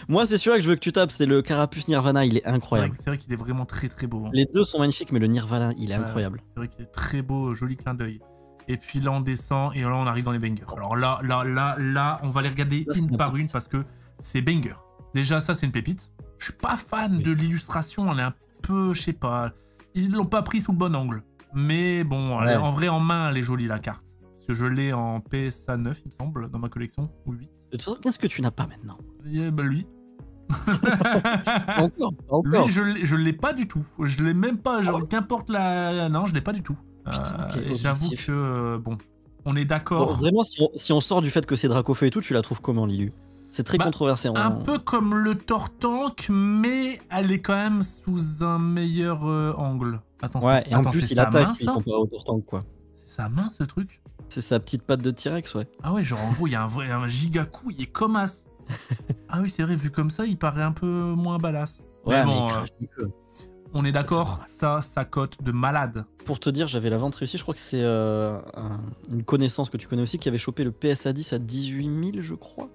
Moi, c'est celui-là que je veux que tu tapes, c'est le Carapuce Nirvana, il est incroyable. C'est vrai qu'il est vraiment très très beau. Hein. Les deux sont magnifiques, mais le Nirvana, il est incroyable. C'est vrai qu'il est très beau, joli clin d'œil. Et puis là, on descend et là, on arrive dans les bangers. Alors là, on va les regarder une par une parce que c'est banger. Déjà, ça, c'est une pépite. Je suis pas fan de l'illustration, elle est un peu, je sais pas, ils l'ont pas pris sous le bon angle. Mais bon, Ouais. en vrai, en main, elle est jolie la carte. Parce que je l'ai en PSA 9, il me semble, dans ma collection, ou 8. De toute façon, qu'est-ce que tu n'as pas maintenant? Bah, lui. Encore. Lui, je l'ai pas du tout. Je l'ai même pas, genre, qu'importe la... Non, je l'ai pas du tout. Putain, ok, J'avoue objectif. que, bon, on est Bon, d'accord. vraiment, si on sort du fait que c'est Dracofeu et tout, tu la trouves comment, Lilu? C'est très Bah, controversé. Un peu comme le Tortank, mais elle est quand même sous un meilleur angle. Attends, Ouais, et en attends, plus, c'est il sa attaque, main, il ça? comparé au Tortank, quoi. C'est sa main, ce truc? C'est sa petite patte de T-Rex, ouais. Ah ouais, genre en gros, il y a un giga coup, il est comme as. Ah oui, c'est vrai, vu comme ça, il paraît un peu moins badass. Ouais, mais mais bon, il crache du feu. on est d'accord, ça cote de malade. Pour te dire, j'avais la vente réussie. Je crois que c'est une connaissance que tu connais aussi qui avait chopé le PSA 10 à 18 000, je crois.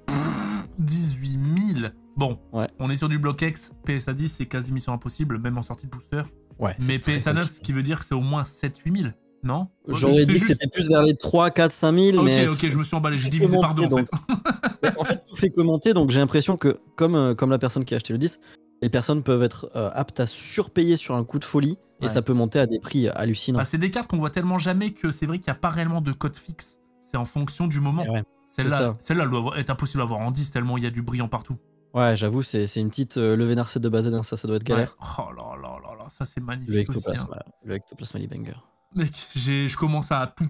18 000. Bon, Ouais. on est sur du bloc X. PSA 10, c'est quasi mission impossible, même en sortie de booster. Ouais. Mais c'est très PSA 9, compliqué. ce qui veut dire que c'est au moins 7-8 000, non? J'aurais C'est dit que juste- c'était plus vers les 3, 4, 5 000. Ok, mais ok, je me suis emballé, j'ai c'est divisé par deux en commenté, fait. Mais en fait, tout fait commenter, donc j'ai l'impression que, comme la personne qui a acheté le 10, les personnes peuvent être aptes à surpayer sur un coup de folie et Ouais. ça peut monter à des prix hallucinants. Bah, c'est des cartes qu'on voit tellement jamais que c'est vrai qu'il n'y a pas réellement de code fixe. C'est en fonction du moment. Ouais, Celle-là, c'est ça. elle doit être impossible à avoir en 10 tellement il y a du brillant partout. Ouais, j'avoue, c'est une petite levée narcette de Bazadin, ça doit être galère. Ouais. Oh là là là là, ça c'est Le magnifique aussi. Hein. ectoplasme, le ectoplasme Libanger. Mec, je commence à tout.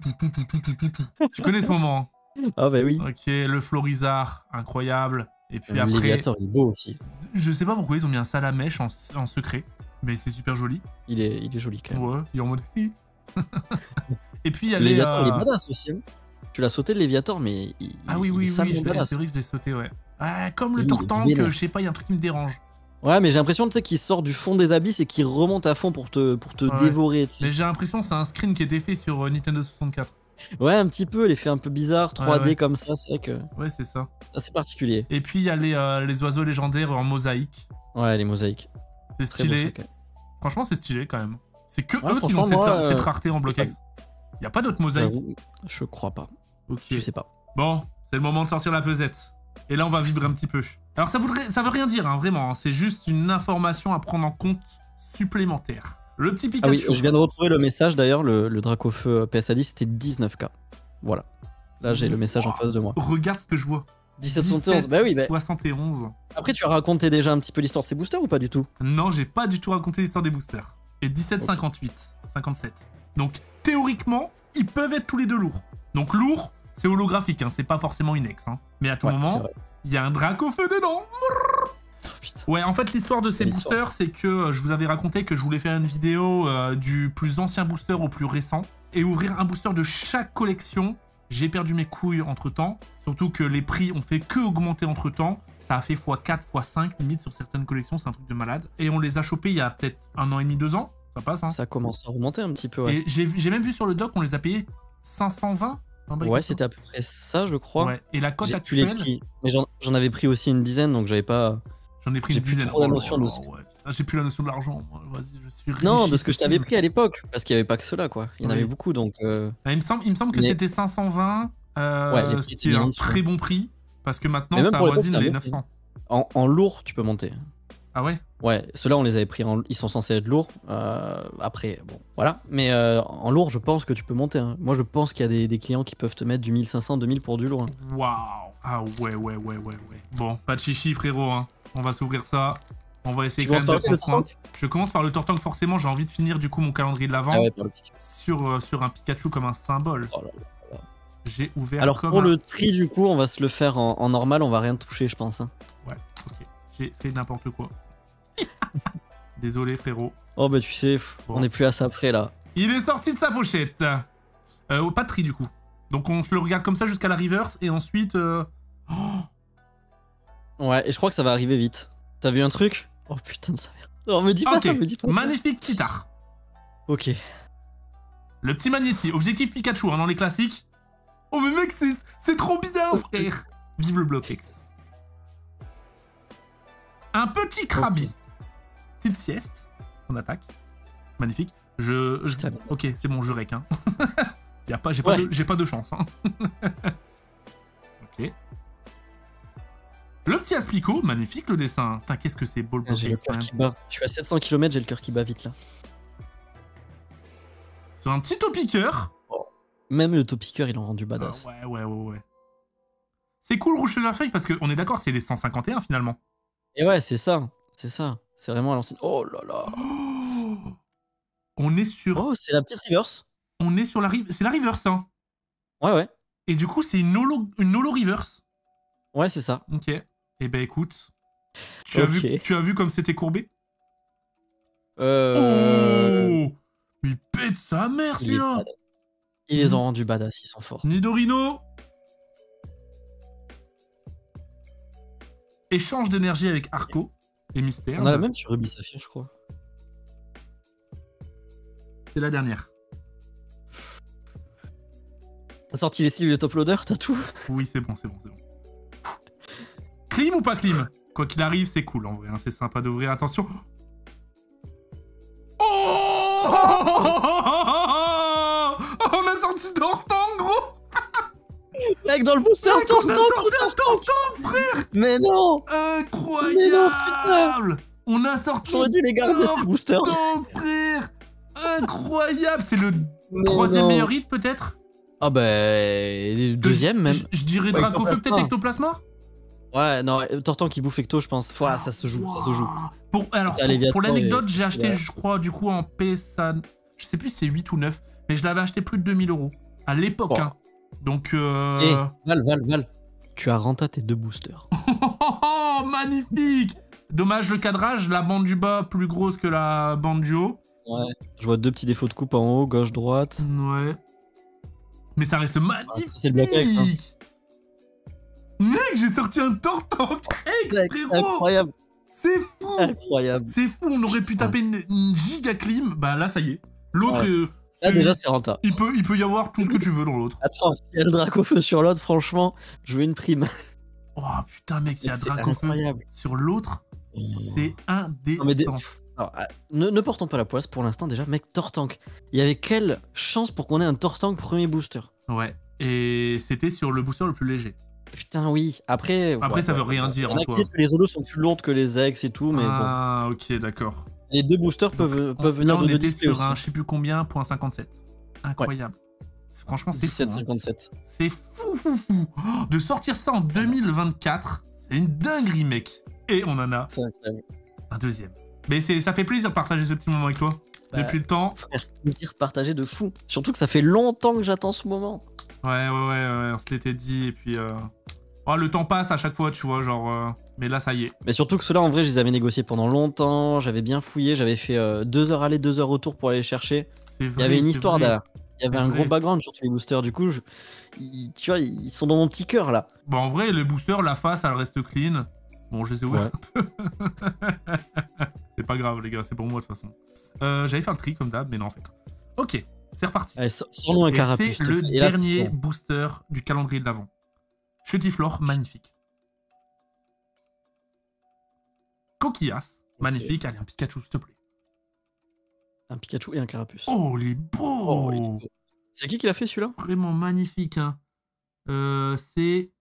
Tu connais ce moment. Ah bah oui. Hein. Ok, le Florizard, incroyable. Et puis Le après, Léviator, il est beau aussi. je sais pas pourquoi ils ont mis un salamèche en secret, mais c'est super joli. Il est joli quand même. Ouais, il est en mode. Et puis il y a Le les. Léviator, il est badass aussi. Hein. Tu l'as sauté le Léviator, mais Ah oui, il est oui, salement oui, badass. c'est vrai que je l'ai sauté, ouais. Ah, comme le Il est Tortank, vénère. je sais pas, il y a un truc qui me dérange. Ouais, mais j'ai l'impression tu sais, qu'il sort du fond des abysses et qu'il remonte à fond pour te Ouais. dévorer. Tu sais. Mais j'ai l'impression que c'est un screen qui était fait sur Nintendo 64. Ouais, un petit peu, l'effet un peu bizarre, 3D ouais. comme ça, c'est vrai que Ouais, c'est ça. c'est assez particulier. Et puis il y a les oiseaux légendaires en mosaïque. Ouais, les mosaïques. C'est Très beau, stylé. ça, quand même. Franchement, c'est stylé quand même. C'est que Ouais, eux qui ont franchement, moi, cette rareté en bloc X. Y a pas d'autres mosaïques. J'avoue, je crois pas. Ok. Je sais pas. Bon, c'est le moment de sortir la pesette. Et là, on va vibrer un petit peu. Alors, ça veut rien dire, hein, vraiment. Hein. C'est juste une information à prendre en compte supplémentaire. Le petit Ah oui, Pikachu. je viens de retrouver le message d'ailleurs, le Dracofeu PSA 10 c'était 19K. Voilà. Là j'ai le message en face de moi. Regarde ce que je vois. 1771, bah oui, bah. 71. Après tu as raconté déjà un petit peu l'histoire de ces boosters ou pas du tout? Non, j'ai pas du tout raconté l'histoire des boosters. Et 1758, 57. Donc, théoriquement, ils peuvent être tous les deux lourds. Donc, lourd, c'est holographique, hein, c'est pas forcément une ex. Hein. Mais à tout Ouais, c'est moment, vrai. il y a un Dracofeu dedans. Putain. Ouais, en fait, l'histoire de ces Quelle histoire. boosters, c'est que je vous avais raconté que je voulais faire une vidéo du plus ancien booster au plus récent et ouvrir un booster de chaque collection. J'ai perdu mes couilles entre-temps, surtout que les prix ont fait que augmenter entre-temps. Ça a fait x4, x5 limite sur certaines collections, c'est un truc de malade. Et on les a chopés il y a peut-être 1 an et demi, 2 ans. Ça passe, hein. Ça commence à remonter un petit peu, ouais. Et j'ai même vu sur le doc, on les a payés 520. Ouais, c'était à peu près ça, je crois. Ouais. Et la cote J'ai plus les actuelle, prix. Mais j'en avais pris aussi une dizaine, donc j'avais pas. j'en ai pris j'ai une plus dizaine. trop la Oh là notion là, de ce- ouais. Ah, j'ai plus la notion de l'argent. Moi. Vas-y, je suis riche. Non, de ce que je t'avais pris à l'époque, parce qu'il n'y avait pas que cela, quoi. Il y en Oui. avait beaucoup, donc. Il me semble que Mais- c'était 520, Ouais, les prix ce qui étaient est bien un en dessous. très bon prix, parce que maintenant Mais même ça pour l'époque, avoisine c'était les un bon prix. 900. En lourd, tu peux monter. Ah ouais? Ouais, ceux-là, on les avait pris en. Ils sont censés être lourds. Après, bon, voilà. Mais en lourd, je pense que tu peux monter. Hein. Moi, je pense qu'il y a des clients qui peuvent te mettre du 1500, 2000 pour du lourd. Hein. Waouh! Ah ouais. Bon, pas de chichi, frérot, hein. On va s'ouvrir ça. On va essayer Tu quand commences même de par lequel, prendre le soin. Tortank? Je commence par le Tortank, forcément. J'ai envie de finir du coup mon calendrier de l'avant Ah ouais, par le pic. sur un Pikachu comme un symbole. Oh là là. J'ai ouvert Alors, comme pour un... le tri, du coup, on va se le faire en normal. On va rien toucher, je pense. Hein. Ouais, ok. J'ai fait n'importe quoi. Désolé, frérot. Oh, bah, tu sais, Bon. on n'est plus à ça près, là. Il est sorti de sa pochette. Pas de tri du coup. Donc on se le regarde comme ça jusqu'à la reverse et ensuite... Oh, Ouais, et je crois que ça va arriver vite. T'as vu un truc? Oh putain de sa mère. Oh, me dis pas ok, ça, me dis pas ça. magnifique Titar. Ok. Le petit Magnéti, objectif Pikachu hein, dans les classiques. Oh mais mec, c'est trop bien frère. Vive le bloc X. Un petit Krabi. Petite sieste. On attaque. Magnifique. Putain. Ok, c'est bon, je rec. Hein. Ouais. J'ai pas de chance. Hein. Ok. Le petit Asplico, magnifique le dessin. Putain, qu'est-ce que c'est beau le bloc J'ai le X quand cœur même. qui bat. Je suis à 700 km, j'ai le cœur qui bat vite là. Sur un petit topiqueur. Même le topiqueur, il en rendu badass. Ouais. C'est cool Rouge Feuille parce qu'on est d'accord, c'est les 151 finalement. Et ouais, c'est ça. C'est ça. C'est vraiment à l'ancienne. Oh là là. On est sur... Oh, c'est la petite reverse. On est sur la... C'est la reverse, hein. Ouais. Et du coup, c'est une holo reverse. Ouais, c'est ça. Ok. Eh ben écoute, tu as vu comme c'était courbé? Oh, mais pète sa mère celui-là. Ils les ont rendus badass, ils sont forts. Nidorino. Échange d'énergie avec Arco et Mystère. On a la même sur Ruby Saphir, je crois. C'est la dernière. T'as sorti les cils de top loader, t'as tout? Oui, c'est bon. Clim ou pas clim? Quoi qu'il arrive, c'est cool en vrai. Hein, c'est sympa d'ouvrir. Attention. Oh, on a sorti Tortank, gros. Mec, dans le booster, on a sorti un Tortank, frère. Mais non. Incroyable. On a sorti Tortank, frère. Incroyable. C'est le troisième meilleur hit, peut-être? Ah bah... deuxième, même. Je dirais Dracofeu, peut-être Ectoplasma. Ouais, non, Tortank qui bouffe Ecto, je pense. Ouais, ça se joue, Pour l'anecdote, j'ai acheté, je crois, du coup, en PSA... Je sais plus si c'est 8 ou 9, mais je l'avais acheté plus de 2000 €. À l'époque, hein. Donc... Val. Tu as renta tes 2 boosters. Oh, magnifique. Dommage le cadrage, la bande du bas plus grosse que la bande du haut. Ouais, je vois 2 petits défauts de coupe en haut, gauche, droite. Ouais. Mais ça reste magnifique. C'est le bloc X, hein. Mec, j'ai sorti un Tortank X, frérot. Incroyable. C'est fou. Incroyable. C'est fou, on aurait pu taper une giga clim. Bah là, ça y est. L'autre... Là, déjà, c'est renta. Il peut y avoir tout ce que tu veux dans l'autre. Attends, s'il y a le Dracofeu sur l'autre, franchement, je veux une prime. Oh putain, mec, s'il y a Dracofeu sur l'autre, c'est indécent. Alors, ne portons pas la poisse pour l'instant déjà. Mec, Tortank. Il y avait quelle chance pour qu'on ait un Tortank premier booster? Ouais, et c'était sur le booster le plus léger. Putain, oui. Après, ça veut rien dire en soi. Que les holos sont plus lourdes que les ex et tout, mais bon. Ah, ok, d'accord. Les 2 boosters peuvent venir là, on de était sur aussi. un je sais plus combien, .57. Incroyable. Ouais. Franchement, c'est fou. 57. C'est fou. Oh, de sortir ça en 2024, c'est une dinguerie, mec. Et on en a un deuxième. Mais ça fait plaisir de partager ce petit moment avec toi. Depuis le temps. Frère, plaisir partagé de fou. Surtout que ça fait longtemps que j'attends ce moment. Ouais, on se l'était dit, et puis... Oh, le temps passe à chaque fois, tu vois, genre... Mais là, ça y est. Mais surtout que ceux-là, en vrai, je les avais négociés pendant longtemps, j'avais bien fouillé, j'avais fait 2 heures aller, 2 heures retour pour aller les chercher. C'est vrai, il y avait une histoire derrière. Il y avait un vrai. gros background sur tous les boosters, du coup, tu vois, ils sont dans mon petit cœur, là. Bon, en vrai, les boosters, la face, elle reste clean. Bon, je les ai ouverts un peu. C'est pas grave, les gars, c'est pour moi, de toute façon. J'avais fait un tri, comme d'hab, mais non, en fait. Ok, c'est reparti. Allez, sors-nous un carapuce. C'est le dernier booster du calendrier de l'Avent. Chutiflore, magnifique. Coquillas, magnifique. Allez, un Pikachu, s'il te plaît. Un Pikachu et un carapuce. Oh, il est beau. C'est qui l'a fait, celui-là? Vraiment magnifique, hein. C'est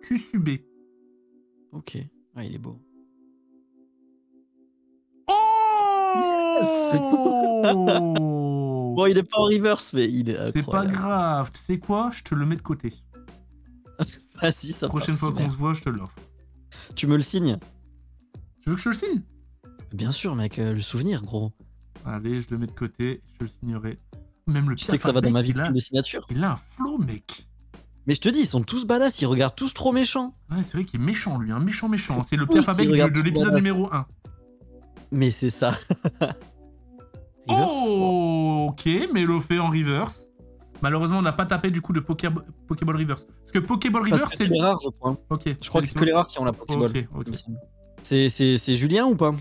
Kusube. Ok, il est beau. Oh. Bon, il est pas en reverse, mais il est incroyable. C'est pas grave. Tu sais quoi? Je te le mets de côté. Vas-y, ça prochaine fois qu'on se voit, je te l'offre. Tu me le signes? Tu veux que je te le signe? Bien sûr, mec, le souvenir, gros. Allez, je le mets de côté, je te le signerai. Même le tu sais que ça va dans ma vie de signature. Il a un flow, mec. Mais je te dis, ils sont tous badass, ils regardent tous trop méchants. Ouais, c'est vrai qu'il est méchant, lui, un méchant. C'est le Pierre Fabec de l'épisode numéro 1. Mais c'est ça. Oh, ok, Melofé en reverse. Malheureusement, on n'a pas tapé du coup de Pokéball Reverse. Parce que Pokéball Reverse, c'est les rares, je crois. Ok. Je crois que c'est que les rares qui ont la Pokéball. Ok. C'est Julien ou pas?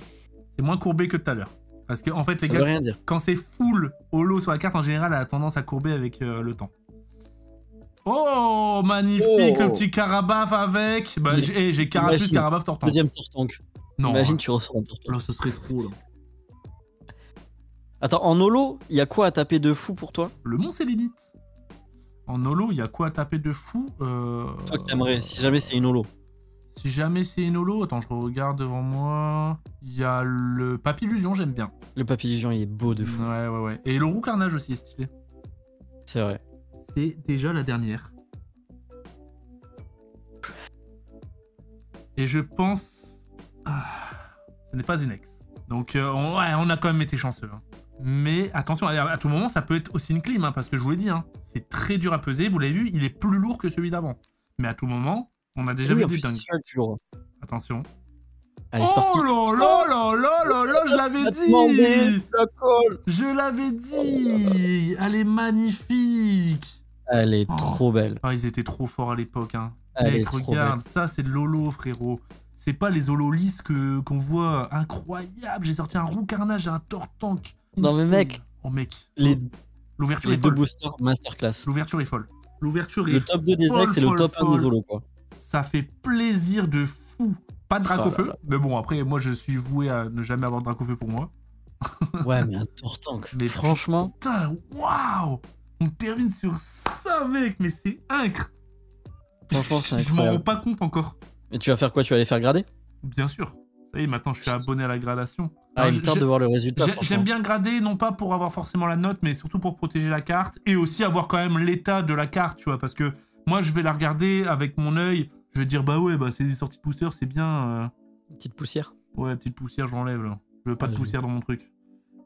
C'est moins courbé que tout à l'heure. Parce que en fait, les ça gars, veut rien dire. Quand c'est full holo sur la carte, en général, elle a tendance à courber avec le temps. Oh, magnifique, le petit Carabaf avec. Bah, j'ai Carapuce, Carabaf, Tortank. Deuxième Tortank. Non. Imagine, tu ressors un Tortank. Là, ce serait trop, là. Attends, en holo, il y a quoi à taper de fou pour toi? Le Mont Sélénite. En holo, il y a quoi à taper de fou Toi que t'aimerais, si jamais c'est une holo. Si jamais c'est une holo, attends, je regarde devant moi. Il y a le Papillusion, j'aime bien. Le Papillusion, il est beau de fou. Ouais. Et le Roux Carnage aussi est stylé. C'est vrai. C'est déjà la dernière. Et je pense... ce n'est pas une ex. Donc, on a quand même été chanceux. Hein. Mais attention, à tout moment, ça peut être aussi une clim, hein, parce que je vous l'ai dit, hein, c'est très dur à peser. Vous l'avez vu, il est plus lourd que celui d'avant. Mais à tout moment, on a déjà vu des dingues. Attention. Allez, oh là, je l'avais dit. Je l'avais dit. Elle est magnifique. Elle est trop belle. Ah, ils étaient trop forts à l'époque. Hein. Mec, regarde, ça c'est de l'holo, frérot. C'est pas les holos lisses qu'on voit. Incroyable. J'ai sorti un Roux Carnage et un Tortank. Non mais mec. Oh mec. L'ouverture est folle. Les deux boosters masterclass. L'ouverture est folle. L'ouverture est le top 2 des ex et le top 1 des holos, quoi. Ça fait plaisir de fou. Pas de Dracofeu. Mais bon, après, moi, je suis voué à ne jamais avoir de Dracofeu pour moi. Ouais, mais un Tortank. Mais franchement. Putain, waouh. On termine sur ça, mec. Mais c'est incroyable. Franchement, c'est incroyable. Je m'en rends pas compte encore. Mais tu vas faire quoi? Tu vas aller faire grader? Bien sûr. Ça y est, maintenant, je suis abonné à la gradation. Ah, il me tarde de voir le résultat. J'aime bien grader, non pas pour avoir forcément la note, mais surtout pour protéger la carte. Et aussi avoir quand même l'état de la carte, tu vois. Parce que moi, je vais la regarder avec mon œil. Je vais dire, bah ouais, bah c'est des sorties de booster, c'est bien. Petite poussière. Ouais, petite poussière, j'enlève là. Je veux pas de poussière dans mon truc.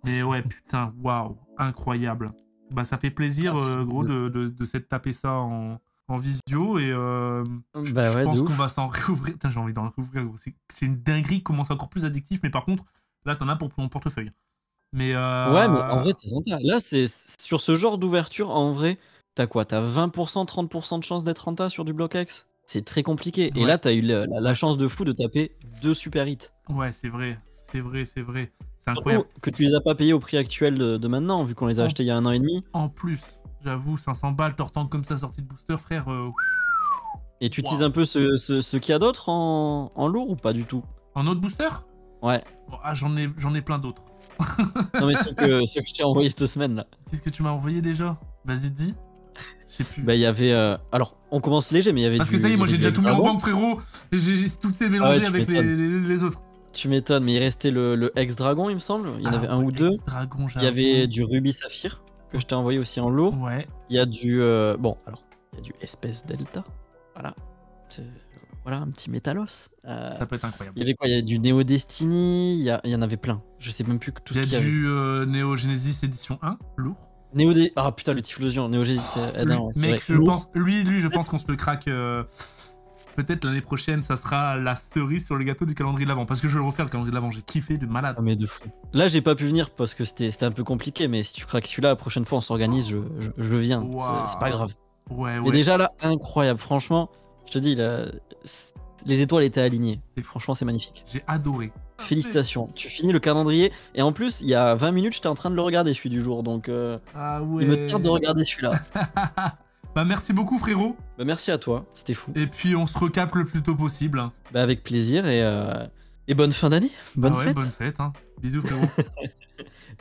Mais ouais, putain, waouh, incroyable. Bah ça fait plaisir, gros, de s'être tapé ça en visio. Et je pense qu'on va s'en réouvrir. Putain, j'ai envie d'en réouvrir, gros. C'est une dinguerie, comment c'est encore plus addictif. Mais par contre, là, t'en as pour ton portefeuille. Mais ouais, mais en vrai, t'es rentable. Là, c'est sur ce genre d'ouverture, en vrai, t'as quoi? T'as 20%, 30% de chance d'être rentable sur du bloc X. C'est très compliqué. Ouais. Et là, t'as eu la chance de fou de taper 2 super hits. Ouais, c'est vrai. C'est incroyable. Que tu les as pas payés au prix actuel de maintenant, vu qu'on les a achetés il y a 1 an et demi. En plus, j'avoue, 500 balles, Tortank comme ça, sortie de booster, frère. Et tu utilises un peu ce qu'il y a d'autre en lourd ou pas du tout? En autre booster? Ouais. Ah, j'en ai plein d'autres. Non, mais ceux que je t'ai envoyé cette semaine là. Qu'est-ce que tu m'as envoyé déjà? Vas-y, dis. Je sais plus. Bah, il y avait. Alors, on commence léger, mais il y avait. Parce que ça y est, moi j'ai déjà tout mis en banque, frérot. J'ai tout mélangé avec les autres. Tu m'étonnes, mais il restait le Ex-Dragon, il me semble. Il y en avait un ou deux. Il y avait du Ruby Saphir, que je t'ai envoyé aussi en lourd. Ouais. Il y a du. Bon, alors, il y a du Espèce Delta. Voilà. Voilà, un petit Métalos. Ça peut être incroyable. Il y avait quoi? Il y a du Neo Destiny. Il y en avait plein. Je sais même plus que tout ce qu'il y avait. Il y a du Neo Genesis édition 1, lourd. Ah putain, le Typhlosion, Neo Genesis. Mec, je pense, lui, je pense qu'on se le craque. Peut-être l'année prochaine, ça sera la cerise sur le gâteau du calendrier de l'Avent. Parce que je vais le refaire, le calendrier de l'Avent. J'ai kiffé de malade. Ah, mais de fou. Là, j'ai pas pu venir parce que c'était un peu compliqué. Mais si tu craques celui-là, la prochaine fois, on s'organise. Je viens. Wow. C'est pas grave. Ouais. Mais déjà là, incroyable. Franchement, je te dis, là, les étoiles étaient alignées. Franchement, c'est magnifique. J'ai adoré. Félicitations. Tu finis le calendrier. Et en plus, il y a 20 minutes, j'étais en train de le regarder, celui du jour. Donc, ah ouais. Il me tarde de regarder celui-là. Bah merci beaucoup, frérot. Bah merci à toi, c'était fou. Et puis on se recapte le plus tôt possible. Bah avec plaisir et bonne fin d'année. Bonne fête. Bonne fête, hein. Bisous, frérot.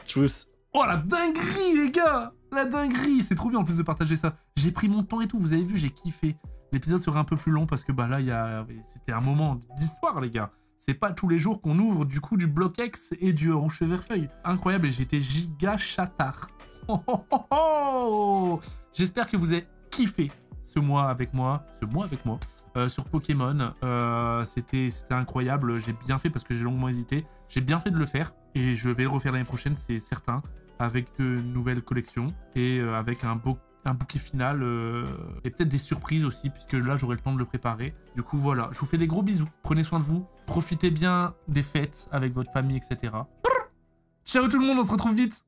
Tchuss. Oh la dinguerie, les gars. La dinguerie. C'est trop bien en plus de partager ça. J'ai pris mon temps et tout, vous avez vu, j'ai kiffé. L'épisode sera un peu plus long parce que bah là, c'était un moment d'histoire, les gars. C'est pas tous les jours qu'on ouvre du coup du bloc X et du rouge verfeuille. Incroyable, et j'étais giga chatard. J'espère que vous avez kiffé ce mois avec moi sur Pokémon. C'était incroyable, j'ai bien fait parce que j'ai longuement hésité. J'ai bien fait de le faire et je vais le refaire l'année prochaine, c'est certain, avec de nouvelles collections et avec un bouquet final et peut-être des surprises aussi, puisque là j'aurai le temps de le préparer. Du coup voilà, je vous fais des gros bisous, prenez soin de vous, profitez bien des fêtes avec votre famille, etc. Ciao tout le monde, on se retrouve vite.